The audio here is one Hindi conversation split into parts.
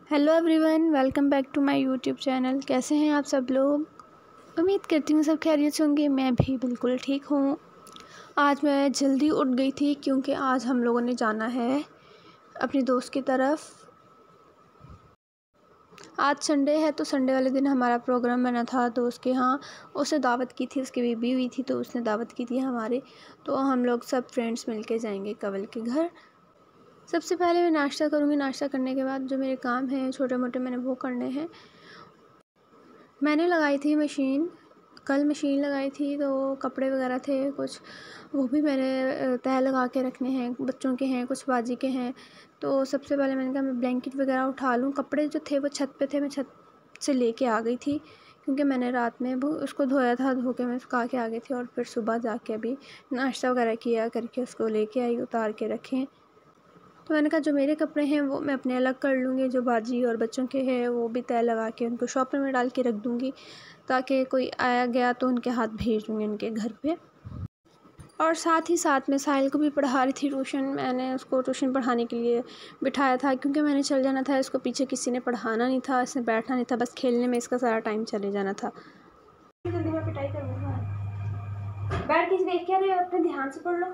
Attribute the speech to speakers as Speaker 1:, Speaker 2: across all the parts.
Speaker 1: Hello everyone, welcome back to my YouTube channel. कैसे हैं आप सब लोग? उम्मीद करती हूँ सब खैरियत से होंगे। मैं भी बिल्कुल ठीक हूँ। आज मैं जल्दी उठ गई थी क्योंकि आज हम लोगों ने जाना है अपनी दोस्त की तरफ। आज संडे है तो संडे वाले दिन हमारा प्रोग्राम बना था दोस्त के यहाँ। उसने दावत की थी, उसकी बेबी हुई थी तो उसने दावत की थी हमारे। तो हम लोग सब फ्रेंड्स मिलके जाएंगे कंवल के घर। सबसे पहले मैं नाश्ता करूँगी। नाश्ता करने के बाद जो मेरे काम हैं छोटे मोटे मैंने वो करने हैं। मैंने लगाई थी मशीन, कल मशीन लगाई थी तो कपड़े वगैरह थे कुछ, वो भी मैंने तह लगा के रखने हैं। बच्चों के हैं, कुछ बाजी के हैं। तो सबसे पहले मैंने कहा मैं ब्लैंकेट वगैरह उठा लूँ। कपड़े जो थे वो छत पे थे, मैं छत से लेके आ गई थी क्योंकि मैंने रात में वो उसको धोया था। धो के मैं सुखा के आ गई थी और फिर सुबह जाके अभी नाश्ता वगैरह किया करके उसको लेके आई, उतार के रखें। तो मैंने कहा जो मेरे कपड़े हैं वो मैं अपने अलग कर लूँगी, जो बाजी और बच्चों के हैं वो भी तय लगा के उनको शॉपर में डाल के रख दूँगी ताकि कोई आया गया तो उनके हाथ भेज दूँगी उनके घर पे। और साथ ही साथ मैं साहिल को भी पढ़ा रही थी ट्यूशन। मैंने उसको ट्यूशन पढ़ाने के लिए बिठाया था क्योंकि मैंने चल जाना था। इसको पीछे किसी ने पढ़ाना नहीं था, इसने बैठना नहीं था, बस खेलने में इसका सारा टाइम चले जाना था। जल्दी मैं पिटाई करूँगा। बैठ के देख के अपने ध्यान से पढ़ लो।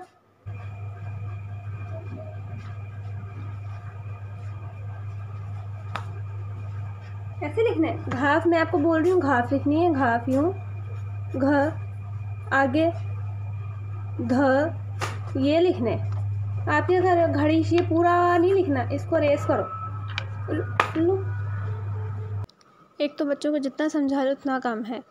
Speaker 1: ऐसे लिखना है घाफ। मैं आपको बोल रही हूँ घाफ लिखनी है। घाफ यूँ, घ आगे ध, ये लिखने। आप क्या कर रहे हो? घड़ी ये पूरा नहीं लिखना, इसको रेस करो। लो। एक तो बच्चों को जितना समझा लो उतना कम है।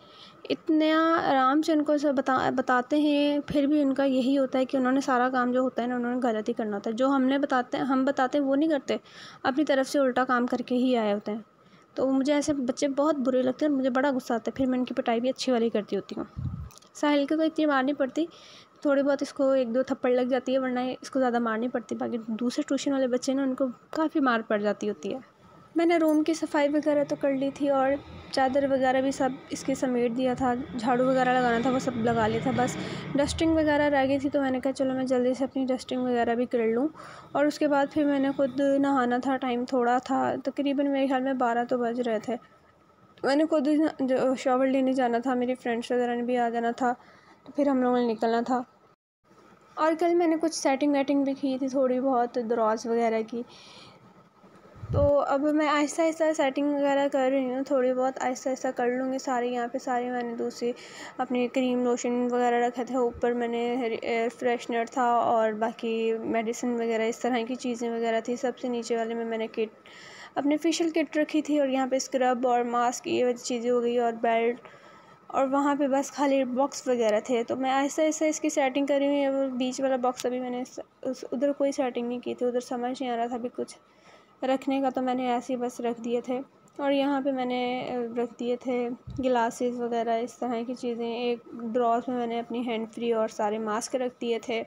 Speaker 1: इतना आराम से उनको सब बताते हैं, फिर भी उनका यही होता है कि उन्होंने सारा काम जो होता है ना उन्होंने गलत ही करना होता है। जो हम बताते हैं वो नहीं करते, अपनी तरफ से उल्टा काम करके ही आए होते हैं। तो मुझे ऐसे बच्चे बहुत बुरे लगते हैं और मुझे बड़ा गुस्सा आता है। फिर मैं उनकी पिटाई भी अच्छी वाली करती होती हूँ। साहिल को तो इतनी मार नहीं पड़ती, थोड़ी बहुत इसको एक दो थप्पड़ लग जाती है, वरना इसको ज़्यादा मार नहीं पड़ती। बाकी दूसरे ट्यूशन वाले बच्चे ना उनको काफ़ी मार पड़ जाती होती है। मैंने रूम की सफाई वगैरह तो कर ली थी और चादर वगैरह भी सब इसके समेट दिया था। झाड़ू वगैरह लगाना था वो सब लगा लिया था, बस डस्टिंग वगैरह रह गई थी। तो मैंने कहा चलो मैं जल्दी से अपनी डस्टिंग वगैरह भी कर लूँ। और उसके बाद फिर मैंने खुद नहाना था। टाइम थोड़ा था, तकरीबन मेरे ख्याल में 12 तो बज रहे थे। मैंने खुद शॉवर लेने जाना था, मेरी फ्रेंड्स वगैरह ने भी आ जाना था, तो फिर हम लोगों ने निकलना था। और कल मैंने कुछ सेटिंग वेटिंग भी की थी थोड़ी बहुत दराज वगैरह की। तो अब मैं आहिस्ता आहिस्ता सेटिंग वगैरह कर रही हूँ, थोड़ी बहुत आहिस्ता आहिस्ता कर लूँगी सारी। यहाँ पे सारी मैंने दूसरी अपनी क्रीम लोशन वगैरह रखे थे, ऊपर मैंने एयर फ्रेशनर था और बाकी मेडिसिन वगैरह इस तरह की चीज़ें वगैरह थी। सबसे नीचे वाले में मैंने किट, अपनी फेशियल किट रखी थी और यहाँ पे स्क्रब और मास्क ये वाली चीज़ें हो गई और बेल्ट, और वहाँ पे बस खाली बॉक्स वगैरह थे। तो मैं आहिस्ता आहिस्ता इसकी सेटिंग कर रही हूँ। बीच वाला बॉक्स अभी मैंने उधर कोई सेटिंग नहीं की थी, उधर समझ नहीं आ रहा था अभी कुछ रखने का, तो मैंने ऐसे ही बस रख दिए थे। और यहाँ पे मैंने रख दिए थे गिलासेस वगैरह इस तरह की चीज़ें। एक ड्रॉज में मैंने अपनी हैंड फ्री और सारे मास्क रख दिए थे।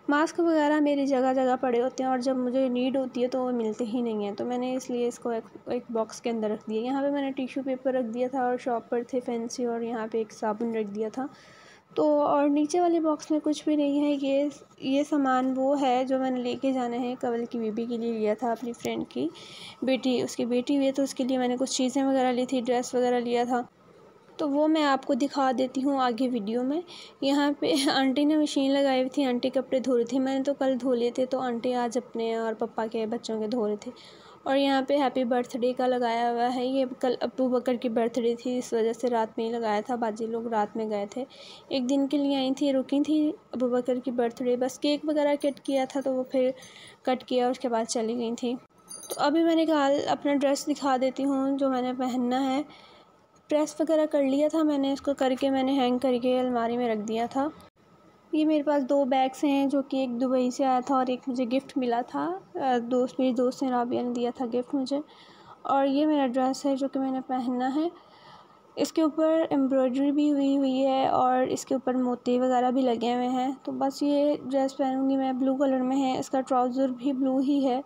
Speaker 1: मास्क वगैरह मेरी जगह जगह पड़े होते हैं और जब मुझे नीड होती है तो वो मिलते ही नहीं हैं, तो मैंने इसलिए इसको एक बॉक्स के अंदर रख दिया। यहाँ पे मैंने टिश्यू पेपर रख दिया था और शॉपर थे फैंसी, और यहाँ पे एक साबुन रख दिया था। तो और नीचे वाले बॉक्स में कुछ भी नहीं है। ये सामान वो है जो मैंने लेके जाना है। कंवल की बेबी के लिए लिया था, अपनी फ्रेंड की बेटी, उसकी बेटी हुई है तो उसके लिए मैंने कुछ चीज़ें वगैरह ली थी, ड्रेस वगैरह लिया था। तो वो मैं आपको दिखा देती हूँ आगे वीडियो में। यहाँ पे आंटी ने मशीन लगाई हुई थी, आंटी कपड़े धो रही थी। मैंने तो कल धो लिए थे, तो आंटी आज अपने और पापा के बच्चों के धो रहे थे। और यहाँ पे हैप्पी बर्थडे का लगाया हुआ है। ये कल अब्बू बकर की बर्थडे थी, इस वजह से रात में ही लगाया था। बाजी लोग रात में गए थे, एक दिन के लिए आई थी, रुकी थी। अब्बू बकर की बर्थडे, बस केक वगैरह कट किया था तो वो फिर कट किया, उसके बाद चली गई थी। तो अभी मैंने कहा अपना ड्रेस दिखा देती हूँ जो मैंने पहनना है। प्रेस वगैरह कर लिया था मैंने, इसको करके मैंने हैंग करके अलमारी में रख दिया था। ये मेरे पास 2 बैग्स हैं जो कि एक दुबई से आया था और एक मुझे गिफ्ट मिला था। मेरी दोस्त ने, राबिया ने दिया था गिफ्ट मुझे। और ये मेरा ड्रेस है जो कि मैंने पहनना है। इसके ऊपर एम्ब्रॉयडरी भी हुई है और इसके ऊपर मोती वगैरह भी लगे हुए हैं। तो बस ये ड्रेस पहनूंगी मैं, ब्लू कलर में है। इसका ट्राउज़र भी ब्लू ही है।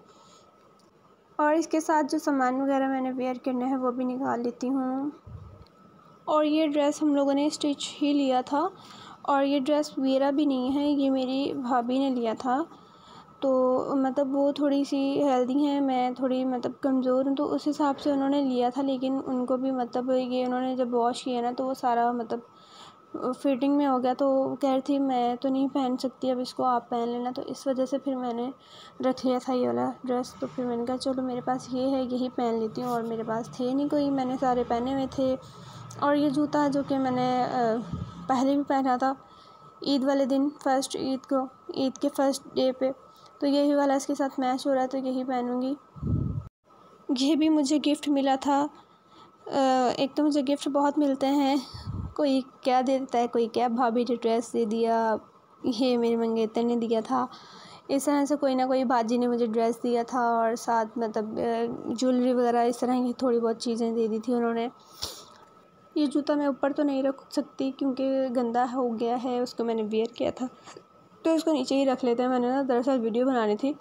Speaker 1: और इसके साथ जो सामान वगैरह मैंने वेयर करना है वो भी निकाल लेती हूँ। और ये ड्रेस हम लोगों ने स्टिच ही लिया था, और ये ड्रेस मेरा भी नहीं है, ये मेरी भाभी ने लिया था। तो मतलब वो थोड़ी सी हेल्दी हैं, मैं थोड़ी मतलब कमज़ोर हूँ, तो उस हिसाब से उन्होंने लिया था। लेकिन उनको भी मतलब ये उन्होंने जब वॉश किया ना तो वो सारा मतलब फिटिंग में हो गया। तो कह रही थी मैं तो नहीं पहन सकती अब इसको, आप पहन लेना। तो इस वजह से फिर मैंने रख लिया था ये वाला ड्रेस। तो फिर मैंने कहा चलो मेरे पास ये है, यही पहन लेती हूँ। और मेरे पास थे नहीं कोई, मैंने सारे पहने हुए थे। और ये जूता जो कि मैंने पहले भी पहना था ईद वाले दिन, फर्स्ट ईद को, ईद के फर्स्ट डे पे, तो यही वाला इसके साथ मैच हो रहा है, तो यही पहनूँगी। ये भी मुझे गिफ्ट मिला था। एक तो मुझे गिफ्ट बहुत मिलते हैं, कोई क्या दे देता है, कोई क्या भाभी ने ड्रेस दे दिया, ये मेरे मंगेतर ने दिया था, इस तरह से कोई ना कोई बाजी ने मुझे ड्रेस दिया था। और साथ मतलब ज्वेलरी वगैरह इस तरह की थोड़ी बहुत चीज़ें दे दी थी उन्होंने। ये जूता मैं ऊपर तो नहीं रख सकती क्योंकि गंदा हो गया है, उसको मैंने वेयर किया था, तो इसको नीचे ही रख लेते हैं। मैंने ना दरअसल वीडियो बनानी थी,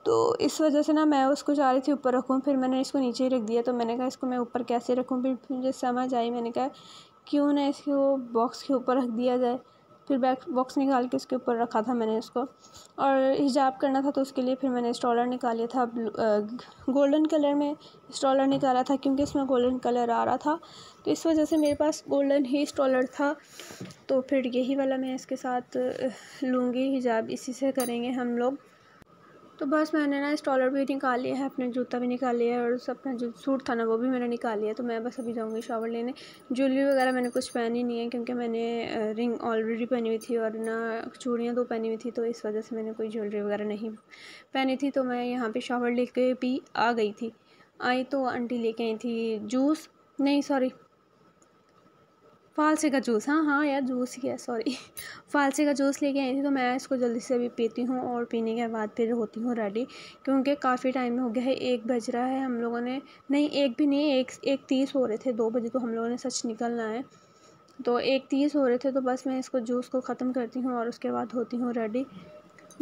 Speaker 1: तो इस वजह से ना मैं उसको चाह रही थी ऊपर रखूँ, फिर मैंने इसको नीचे ही रख दिया। तो मैंने कहा इसको मैं ऊपर कैसे रखूँ, फिर मुझे समझ आई, मैंने कहा क्यों ना इसको बॉक्स के ऊपर रख दिया जाए। फिर बैक बॉक्स निकाल के उसके ऊपर रखा था मैंने इसको। और हिजाब करना था तो उसके लिए फिर मैंने स्टॉलर निकाल लिया था, गोल्डन कलर में स्टॉलर निकाला था क्योंकि इसमें गोल्डन कलर आ रहा था, तो इस वजह से मेरे पास गोल्डन ही स्टॉलर था। तो फिर यही वाला मैं इसके साथ लूँगी, हिजाब इसी से करेंगे हम लोग। तो बस मैंने ना स्टॉलर भी निकाल लिया है, अपना जूता भी निकाल लिया है, और अपना जो सूट था ना वो भी मैंने निकाल लिया। तो मैं बस अभी जाऊँगी शावर लेने। ज्वेलरी वगैरह मैंने कुछ पहनी नहीं है क्योंकि मैंने रिंग ऑलरेडी पहनी हुई थी और ना चूड़ियाँ 2 पहनी हुई थी, तो इस वजह से मैंने कोई ज्वेलरी वगैरह नहीं पहनी थी। तो मैं यहाँ पर शावर लेके भी आ गई थी। आई तो आंटी लेके आई थी जूस, नहीं सॉरी फालसे का जूस, हाँ यार जूस ही है, सॉरी फालसे का जूस लेके आई थी। तो मैं इसको जल्दी से अभी पीती हूँ और पीने के बाद फिर होती हूँ रेडी, क्योंकि काफ़ी टाइम हो गया है, 1 बज रहा है। हम लोगों ने नहीं, 1 भी नहीं, 1:30 हो रहे थे, 2 बजे तो हम लोगों ने सच निकलना है, तो 1:30 हो रहे थे। तो बस मैं इसको जूस को ख़त्म करती हूँ और उसके बाद होती हूँ रेडी।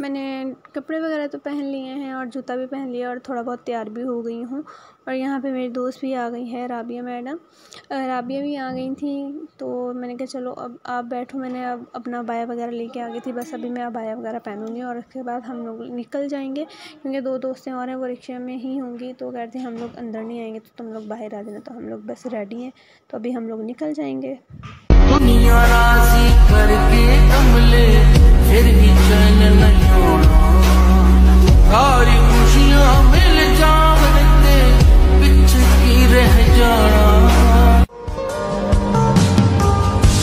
Speaker 1: मैंने कपड़े वगैरह तो पहन लिए हैं और जूता भी पहन लिया और थोड़ा बहुत तैयार भी हो गई हूँ। और यहाँ पे मेरी दोस्त भी आ गई है, राबिया मैडम, राबिया भी आ गई थी। तो मैंने कहा चलो अब आप बैठो, मैंने अब अपना अबाया वगैरह लेके आ गई थी। बस अभी मैं अबाया वगैरह पहनूँगी और उसके बाद हम लोग निकल जाएंगे, क्योंकि 2 दोस्तें और हैं वो रिक्शे में ही होंगी। तो कहते हैं हम लोग अंदर नहीं आएंगे, तो तुम लोग बाहर आ जाना। तो हम लोग बस रेडी हैं, तो अभी हम लोग निकल जाएंगे।
Speaker 2: दुनिया राजी करके कमले फिर भी चैन नहीं होना, सारी खुशियां मिल जाने पीछे की रह जाना।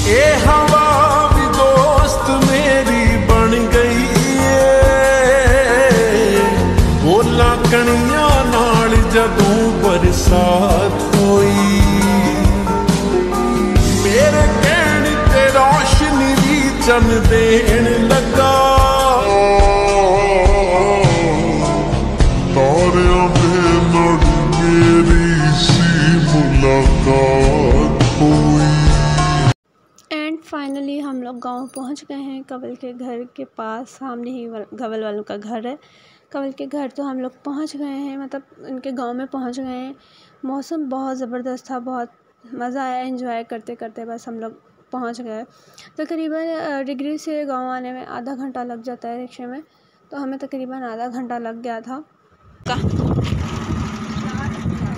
Speaker 2: ये हवा भी दोस्त मेरी बन गई है, बोला कणियां नाल जदों बरसात होई, मेरे कहने ते रोशनी भी चन देन लगा, तारियां दे नाल मेरी सी मुलाकात हुई।
Speaker 1: एंड फाइनली हम लोग गांव पहुंच गए हैं, कंवल के घर के पास, सामने ही कंवल वालों का घर है। कंवल के घर तो हम लोग पहुंच गए हैं, मतलब उनके गांव में पहुंच गए हैं। मौसम बहुत ज़बरदस्त था, बहुत मज़ा आया, एंजॉय करते करते बस हम लोग पहुंच गए। तकरीबन डिग्री से गांव आने में आधा घंटा लग जाता है रिक्शे में, तो हमें तकरीबन आधा घंटा लग गया था।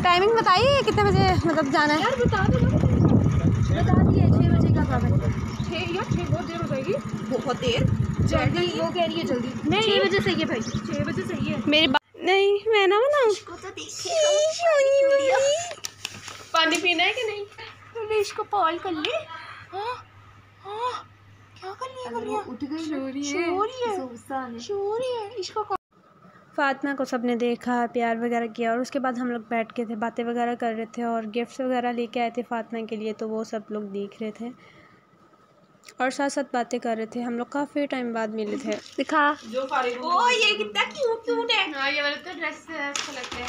Speaker 1: टाइमिंग बताइए कितने बजे मतलब जाना है? बता दिए 6 बजे का काम है। 6 या 6 बहुत देर हो जाएगी, बहुत देर जल्दी, वो कह रही है जल्दी नहीं, 6 बजे सही है भाई, 6 बजे सही है मेरी बात नहीं, मैं ना बनाऊं, पानी पीना है कि नहीं? तो इसको कॉल कर ले। हाँ क्या कर लिया, उठ गई, शोरी है इसको। फातिमा को सबने देखा, प्यार वगैरह किया, और उसके बाद हम लोग बैठ के थे, बातें वगैरह कर रहे थे और गिफ्ट्स वगैरह लेके आए थे फातिमा के लिए, तो वो सब लोग देख रहे थे और साथ साथ बातें कर रहे थे। हम लोग काफ़ी टाइम बाद मिले थे। दिखा जो ओ ये कितना क्यूट है। हाँ ये वाला तो ड्रेस अच्छा लगता है।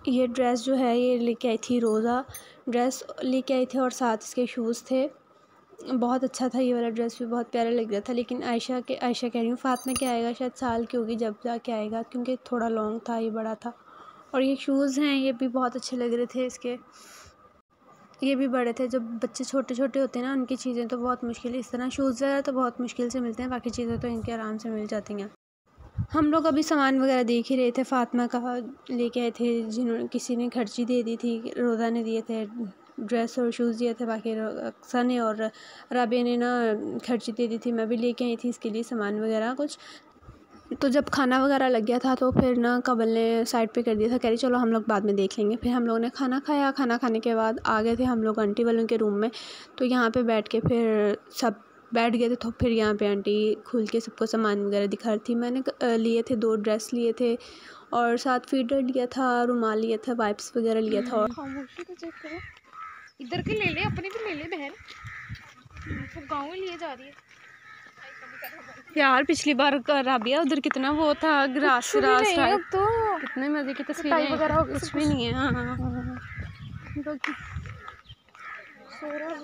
Speaker 1: ये ड्रेस जो है ये लेके आई थी रोज़ा, ड्रेस लेके आई थी और साथ इसके शूज़ थे। बहुत अच्छा था ये वाला ड्रेस भी, बहुत प्यारा लग रहा था। लेकिन आयशा कह रही हूँ, फातिमा के आएगा शायद साल की होगी जब जाके आएगा, क्योंकि थोड़ा लॉन्ग था, ये बड़ा था। और ये शूज़ हैं, ये भी बहुत अच्छे लग रहे थे इसके, ये भी बड़े थे। जब बच्चे छोटे छोटे होते हैं ना, उनकी चीज़ें तो बहुत मुश्किल, इस तरह शूज़ वगैरह तो बहुत मुश्किल से मिलते हैं, बाकी चीज़ें तो इनके आराम से मिल जाती हैं। हम लोग अभी सामान वगैरह देख ही रहे थे। फ़ातिमा का लेके आए थे, जिन्होंने किसी ने खर्ची दे दी थी, रोज़ा ने दिए थे, ड्रेस और शूज़ दिए थे, बाकी अक्सर ने और राबिया ने ना खर्ची दे दी थी। मैं भी लेके आई थी इसके लिए सामान वगैरह कुछ। तो जब खाना वगैरह लग गया था तो फिर ना कमल ने साइड पे कर दिया था, कह रही चलो हम लोग बाद में देख लेंगे। फिर हम लोगों ने खाना खाया। खाना खाने के बाद आ गए थे हम लोग आंटी वालों के रूम में। तो यहाँ पे बैठ के फिर सब बैठ गए थे। तो फिर यहाँ पे आंटी खुल के सबको सामान वगैरह दिखा रही थी। मैंने लिए थे 2 ड्रेस लिए थे और साथ फीडर लिया था, रुमाल लिया था, वाइप्स वगैरह लिया था। और
Speaker 3: खामोशी तो चेक करो, इधर के ले ले, अपने भी ले ले बहन, सब गाँव में लिए जा रही है
Speaker 1: यार पिछली बार राबिया उधर कितना वो था, ग्रास ग्रास टाइप,
Speaker 3: तो
Speaker 1: कितने मज़े की तस्वीरें
Speaker 3: वगैरह हो गई,
Speaker 1: कुछ भी नहीं है। हाँ
Speaker 3: सो रहा है,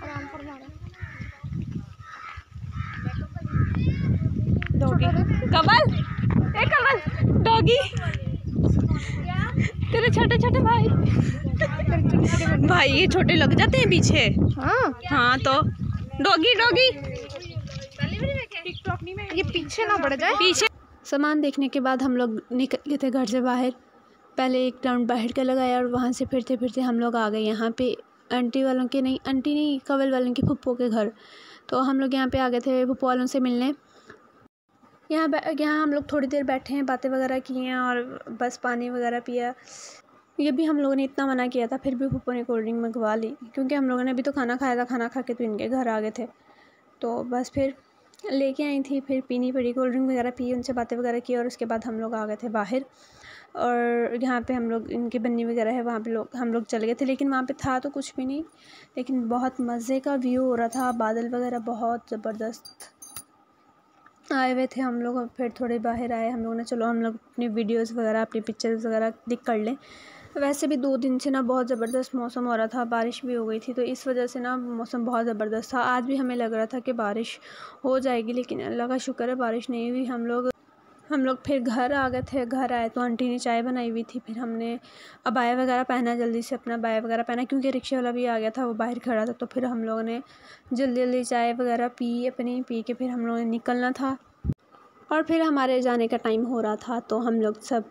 Speaker 3: आराम फरमा रहा है।
Speaker 1: डॉगी कमल, ए कमल डॉगी, तेरे छोटे छोटे भाई भाई ये छोटे लग जाते हैं पीछे। हाँ तो डॉगी डॉगी
Speaker 3: टिकटॉक नहीं में ये पीछे ना पड़ जाए।
Speaker 1: पीछे सामान देखने के बाद हम लोग निकल गए थे घर से बाहर। पहले एक राउंड बाहर का लगाया और वहाँ से फिरते फिरते हम लोग आ गए यहाँ पे आंटी वालों के, नहीं आंटी नहीं, कवल वालों के फुप्पो के घर। तो हम लोग यहाँ पे आ गए थे फुप्पो वालों से मिलने। यहाँ हम लोग थोड़ी देर बैठे हैं, बातें वगैरह की हैं और बस पानी वगैरह पिया। ये भी हम लोगों ने इतना मना किया था, फिर भी फुप्पो ने कोल्ड ड्रिंक मंगवा ली, क्योंकि हम लोगों ने अभी तो खाना खाया था। खाना खा के तो इनके घर आ गए थे, तो बस फिर लेके आई थी, फिर पीनी पड़ी, कोल्ड ड्रिंक वगैरह पी, उनसे बातें वगैरह की और उसके बाद हम लोग आ गए थे बाहर। और यहाँ पे हम लोग, इनकी बन्नी वगैरह है वहाँ पे हम लोग चले गए थे, लेकिन वहाँ पे था तो कुछ भी नहीं, लेकिन बहुत मज़े का व्यू हो रहा था। बादल वगैरह बहुत ज़बरदस्त आए हुए थे। हम लोग फिर थोड़े बाहर आए, हम लोगों ने चलो हम लोग अपनी वीडियोज़ वगैरह, अपनी पिक्चर्स वगैरह क्लिक कर लें। वैसे भी 2 दिन से ना बहुत ज़बरदस्त मौसम हो रहा था, बारिश भी हो गई थी, तो इस वजह से ना मौसम बहुत ज़बरदस्त था। आज भी हमें लग रहा था कि बारिश हो जाएगी, लेकिन अल्लाह का शुक्र है बारिश नहीं हुई। हम लोग फिर घर आ गए थे। घर आए तो आंटी ने चाय बनाई हुई थी, फिर हमने अबाया वगैरह पहना, जल्दी से अपना अबाया वगैरह पहना, क्योंकि रिक्शे वाला भी आ गया था, वो बाहर खड़ा था। तो फिर हम लोगों ने जल्दी जल्दी चाय वगैरह पी के फिर हम लोगों ने निकलना था और फिर हमारे जाने का टाइम हो रहा था। तो हम लोग सब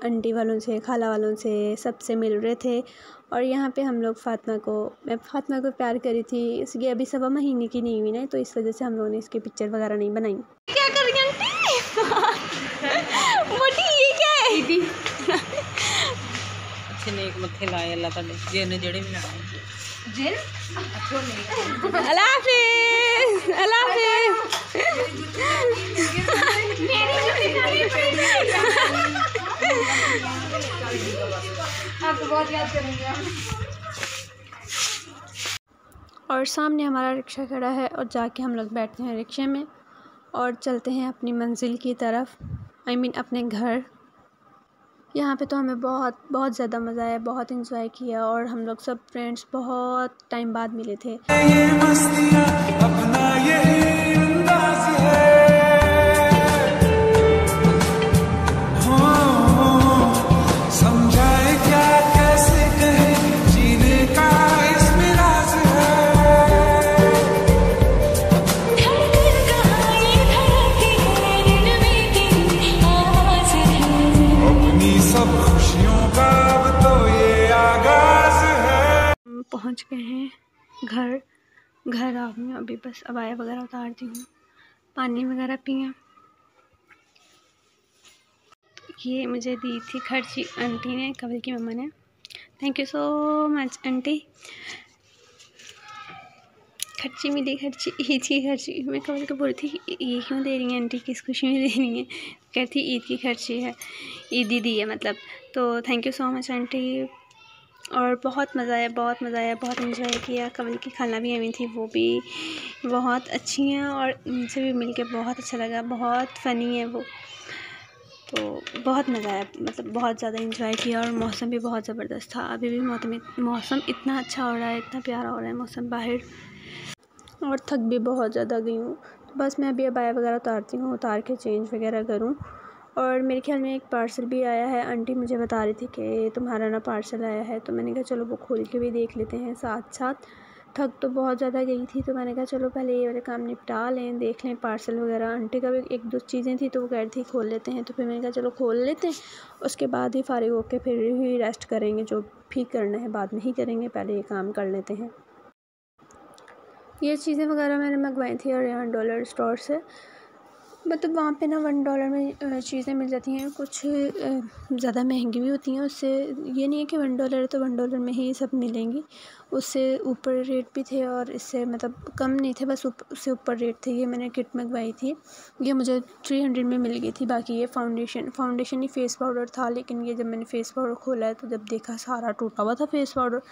Speaker 1: आंटी वालों से, खाला वालों से, सबसे मिल रहे थे। और यहाँ पे हम लोग मैं फ़ातिमा को प्यार करी थी, इसकी अभी 1.25 महीने की नहीं हुई ना, तो इस वजह से हम लोगों ने इसकी पिक्चर वगैरह नहीं बनाई। क्या कर रही आंटी? मोटी ये क्या है? दीदी
Speaker 4: अच्छे नेक मत्थे लाए अल्लाह ताले, जिन जेड़े भी लाए
Speaker 3: जिन
Speaker 1: अल्लाह हाफिज़, अल्लाह हाफिज़।
Speaker 3: आपको बहुत याद करेंगे।
Speaker 1: और सामने हमारा रिक्शा खड़ा है और जाके हम लोग बैठते हैं रिक्शे में और चलते हैं अपनी मंजिल की तरफ, अपने घर। यहाँ पे तो हमें बहुत बहुत ज़्यादा मज़ा आया, बहुत इंजॉय किया और हम लोग सब फ्रेंड्स बहुत टाइम बाद मिले थे।
Speaker 2: ये मस्तियाँ अपना यही अंदाज है, समझाए क्या कैसे कहे, जीने का इसमें राज है। अपनी सब खुशियों का अब तो ये आगाज है।
Speaker 1: पहुँच गए हैं घर आ गई हूँ, अभी बस अबाया वगैरह उतारती हूँ, पानी वगैरह पिया। ये मुझे दी थी खर्ची आंटी ने, कवल की मम्मा ने। Thank you so much aunty. खर्ची मिली, खर्ची ईद की खर्ची। मैं कवल को बोली थी ये क्यों दे रही हैं आंटी, किस खुशी में दे रही हैं? कहती ईद की खर्ची है, ईदी दी है मतलब। तो thank you so much aunty. और बहुत मज़ा आया, बहुत मज़ा आया, बहुत इन्जॉय किया। कवल की खाला भी आई थी, वो भी बहुत अच्छी हैं और उनसे भी मिल के बहुत अच्छा लगा, बहुत फ़नी है वो। तो बहुत मज़ा आया, मतलब बहुत ज़्यादा इंजॉय किया और मौसम भी बहुत ज़बरदस्त था। अभी भी मौसम इतना अच्छा हो रहा है, इतना प्यारा हो रहा है मौसम बाहर, और थक भी बहुत ज़्यादा गई हूँ। तो बस मैं अभी अबाया वगैरह उतारती हूँ, उतार के चेंज वगैरह करूँ। और मेरे ख्याल में एक पार्सल भी आया है, आंटी मुझे बता रही थी कि तुम्हारा ना पार्सल आया है, तो मैंने कहा चलो वो खोल के भी देख लेते हैं साथ साथ। थक तो बहुत ज़्यादा गई थी, तो मैंने कहा चलो पहले ये वाले काम निपटा लें, देख लें पार्सल वगैरह। आंटी का भी एक दो चीज़ें थी तो वो कह रही थी खोल लेते हैं, तो फिर मैंने कहा चलो खोल लेते हैं, उसके बाद ही फ़ारिग होकर फिर ही रेस्ट करेंगे, जो भी करना है बाद में ही करेंगे, पहले ये काम कर लेते हैं। ये चीज़ें वगैरह मैंने मंगवाई थी और यहाँ डॉलर स्टोर से, मतलब वहाँ पे ना $1 में चीज़ें मिल जाती हैं, कुछ ज़्यादा महंगी भी होती हैं। उससे ये नहीं है कि $1 है तो $1 में ही सब मिलेंगी, उससे ऊपर रेट भी थे और इससे मतलब कम नहीं थे, बस उससे ऊपर रेट थे। ये मैंने किट मंगवाई थी, ये मुझे 300 में मिल गई थी। बाकी ये फाउंडेशन ही फेस पाउडर था, लेकिन ये जब मैंने फेस पाउडर खोला है तो जब देखा सारा टूटा हुआ था फेस पाउडर।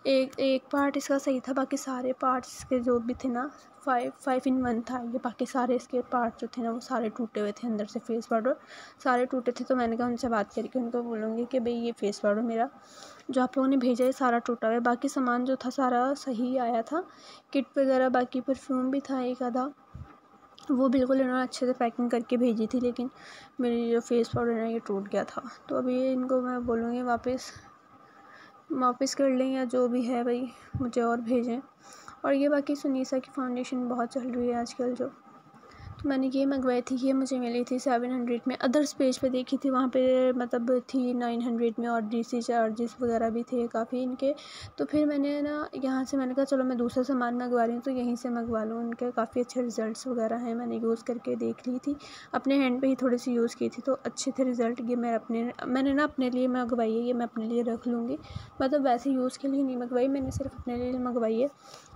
Speaker 1: एक पार्ट इसका सही था, बाकी सारे पार्ट्स के जो भी थे ना 5 in 1 था ये, बाकी सारे इसके पार्ट जो थे ना वो सारे टूटे हुए थे, अंदर से फेस पाउडर सारे टूटे थे। तो मैंने कहा उनसे बात करके उनको बोलूँगी कि भाई ये फेस पाउडर मेरा जो आप लोगों ने भेजा है सारा टूटा हुआ है, बाकी सामान जो था सारा सही आया था, किट वगैरह, बाकी परफ्यूम भी था एक आधा, वो बिल्कुल इन्होंने अच्छे से पैकिंग करके भेजी थी। लेकिन मेरी जो फेस पाउडर है ये टूट गया था, तो अभी इनको मैं बोलूँगी वापस कर लें या जो भी है भाई मुझे और भेजें। और ये बाकी सुनीसा की फाउंडेशन बहुत चल रही है आजकल जो, तो मैंने ये मंगवाई थी, ये मुझे मिली थी 700 में। अदर्स पेज पे देखी थी वहाँ पे मतलब थी 900 में, और DC चार्जेस वगैरह भी थे काफ़ी इनके। तो फिर मैंने ना यहाँ से मैंने कहा चलो मैं दूसरा सामान मंगवा रही हूँ तो यहीं से मंगवा लूँ, उनके काफ़ी अच्छे रिज़ल्ट्स वगैरह हैं। मैंने यूज़ करके देख ली थी, अपने हैंड पे ही थोड़ी सी यूज़ की थी तो अच्छे थे रिज़ल्ट। ये मैंने ना अपने लिए मंगवाई है, ये मैं अपने लिए रख लूँगी, मतलब वैसे यूज़ के लिए नहीं मंगवाई, मैंने सिर्फ अपने लिए मंगवाई है,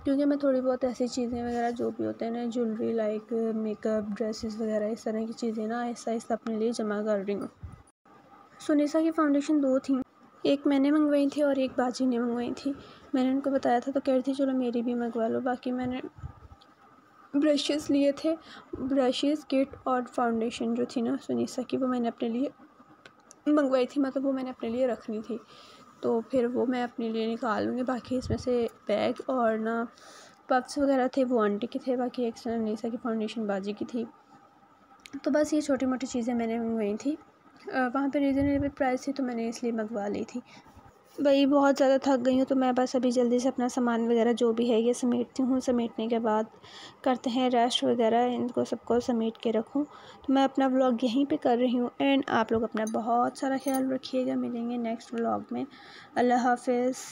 Speaker 1: क्योंकि मैं थोड़ी बहुत ऐसी चीज़ें वगैरह जो भी होते हैं ना, ज्वेलरी लाइक मेकअप, ड्रेसेस वगैरह, इस तरह की चीज़ें ना आहिस्ता आहिस्ता अपने लिए जमा कर रही हूँ। सुनीसा की फाउंडेशन 2 थी, एक मैंने मंगवाई थी और एक बाजी ने मंगवाई थी। मैंने उनको बताया था तो कह रही थी चलो मेरी भी मंगवा लो। बाकी मैंने ब्रशेस लिए थे, ब्रशेस, किट और फाउंडेशन जो थी ना सुनीसा की, वो मैंने अपने लिए मंगवाई थी, मतलब वो मैंने अपने लिए रखनी थी, तो फिर वो मैं अपने लिए निकालूँगी। बाकी इसमें से बैग और ना पफ्स वगैरह थे वो आंटी के थे, बाकी एक सुनीसा की फाउंडेशन बाजी की थी। तो बस ये छोटी मोटी चीज़ें मैंने मंगवाई थी, वहाँ पे रीज़नेबल प्राइस थी तो मैंने इसलिए मंगवा ली थी। भाई बहुत ज़्यादा थक गई हूँ तो मैं बस अभी जल्दी से अपना सामान वगैरह जो भी है ये समेटती हूँ, समेटने के बाद करते हैं रेस्ट वगैरह, इनको सबको समेट के रखूँ। तो मैं अपना व्लॉग यहीं पे कर रही हूँ एंड आप लोग अपना बहुत सारा ख्याल रखिएगा। मिलेंगे नेक्स्ट व्लॉग में। अल्लाह हाफ़िज़।